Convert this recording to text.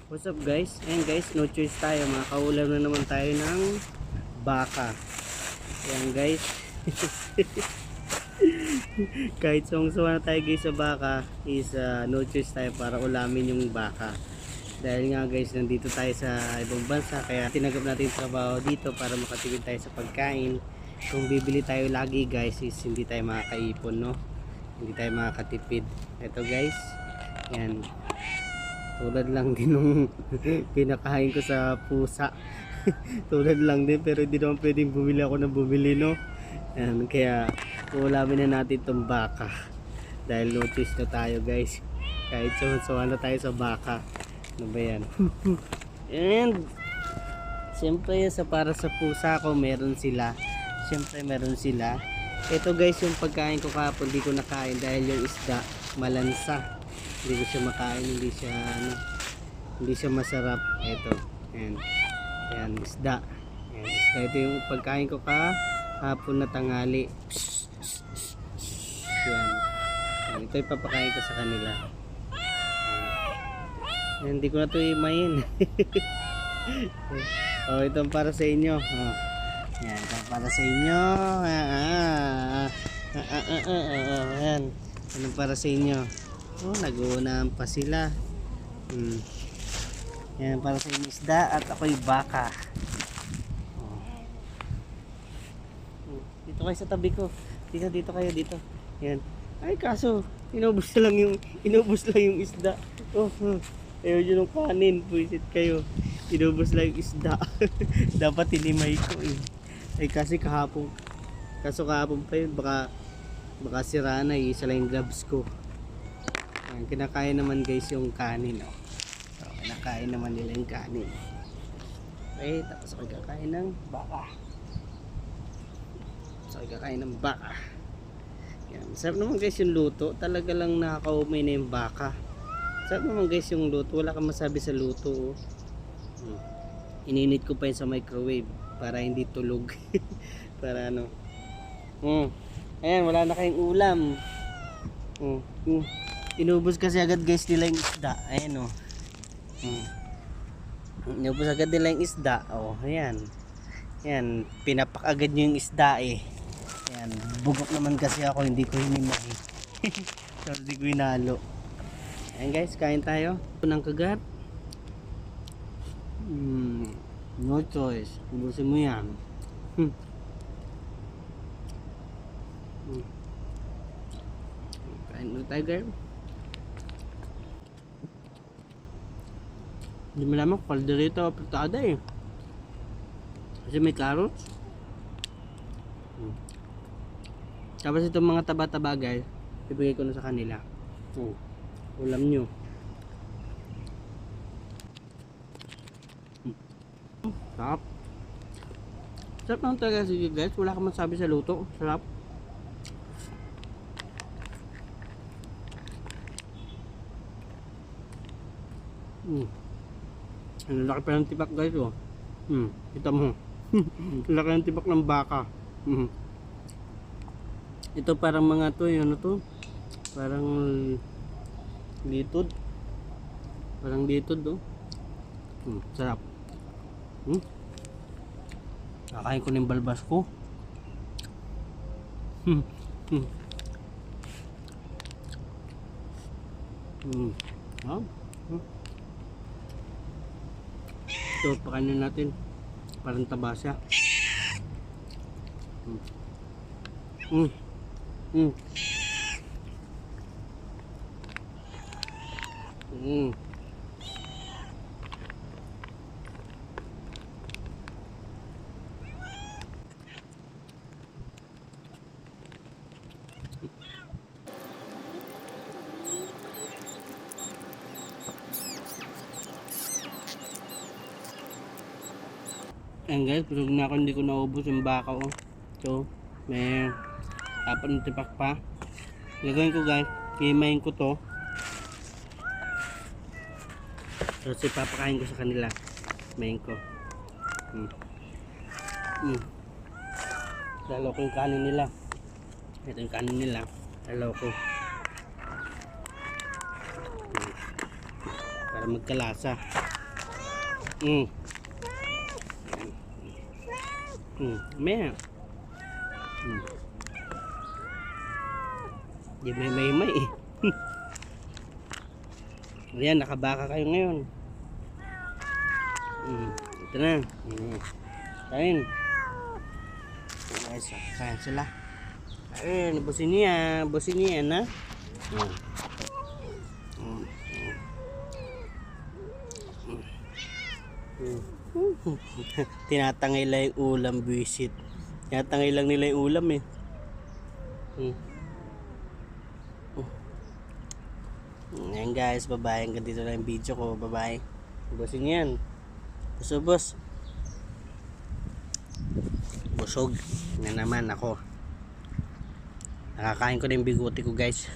What's up guys? Ayan guys, no choice tayo. Makakaulam na naman tayo ng baka. Ayan guys. Kahit sawang-sawa na tayo guys sa baka is no choice tayo para ulamin yung baka. Dahil nga guys, nandito tayo sa ibang bansa kaya tinanggap natin yung trabaho dito para makatipid tayo sa pagkain. Kung bibili tayo lagi guys is hindi tayo makakaipon, no? Hindi tayo makakatipid. Ito guys. Ayan. Tulad lang din nung pinakain ko sa pusa. Tulad lang din, pero hindi naman pwedeng bumili ako ng bumili, no? Ayan, kaya ulamin na natin itong baka. Dahil notice na tayo guys. Kahit sawa na tayo sa baka. Ano ba yan? And siyempre sa para sa pusa ko meron sila. Siyempre meron sila. Ito guys yung pagkain ko kahapon, hindi ko nakain dahil yung isda malansa. Hindi ko siya makain, hindi siya masarap. Ito, yan isda. Yan, isda. Ito yung pagkain ko kahapon na tanghali. Yan. Yan, ito yung papakain ko sa kanila. Yan, hindi ko na ito imayin. Oh, ito para sa inyo. Oh. Yan, ito para sa inyo. Yan, ito para sa inyo. Oh, nag-uunahan pa sila. Yan, para sa inyo isda at ako'y baka. Oh. Dito kayo sa tabi ko. Dito kayo dito. Yan. Ay kaso, inubos lang yung isda. Oh, ayaw nyo ng kanin. Puisit kayo. Inubos lang yung isda. Dapat tinimay ko eh. Ay kasi kahapon pa yun. Baka sira na eh. Isa lang yung gloves ko. Kinakain naman guys yung kanin, oh. So, kinakain naman nila yung kanin. Okay, tapos ako kakain ng baka. Yan, sarap naman guys yung luto. Talaga lang nakakaumay na yung baka. Sarap naman guys yung luto. Wala kang masabi sa luto, oh. Ininit ko pa yun sa microwave para hindi tulog. Para ano. Ayan, wala na kayong ulam. Inubos kasi agad guys nila yung isda. Ayan, oh. Inubos agad nila yung isda. Oh, ayan. Ayan, pinapak agad nyo yung isda eh. Ayan, bugok naman kasi ako, hindi ko hinimay. So, hindi ko hinalo. Ayan guys, kain tayo. Unang kagat. No choice. Ubusin mo yan. Kain mo tayo guys. Hindi mo naman kaldereta o fritada eh. Kasi may carrots. Tapos itong mga taba-taba guys, ibigay ko na sa kanila. Ulam nyo. Sarap. Sarap naman talaga sige guys. Wala ka masabi sa luto. Sarap. Ang laki pa ng tibak guys, oh. Kita mo. Ang laki ng tibak ng baka. Ito parang mga to, ano to? Parang litod. Parang litod, oh. Sarap. Kakain ko ng balbas ko. Ito, pakainin natin. Parang taba siya. Ayan guys, busog na ako, hindi ko naubos yung baka, oh. So, may apat na tipak pa. Gagawin ko guys, himayin ko to. Tapos ipapakain ko sa kanila. Himayin ko. Lalo ko yung kanin nila. Ito yung kanin nila. Lalo ko. Para para magkalasa. Mm. Meh. Di may eh. Ayan, nakabaka kayo ngayon. Ito na. Kain. Guys, kain sila. Ayun, busin niya na. Tinatangay lang yung ulam, visit. Tinatangay lang nila yung ulam eh. Ayan guys, bye-bye. Hanggang dito lang yung video ko. Bye-bye. Busin yan. Busog. Busog na naman ako. Nakakain ko na yung bigote ko guys.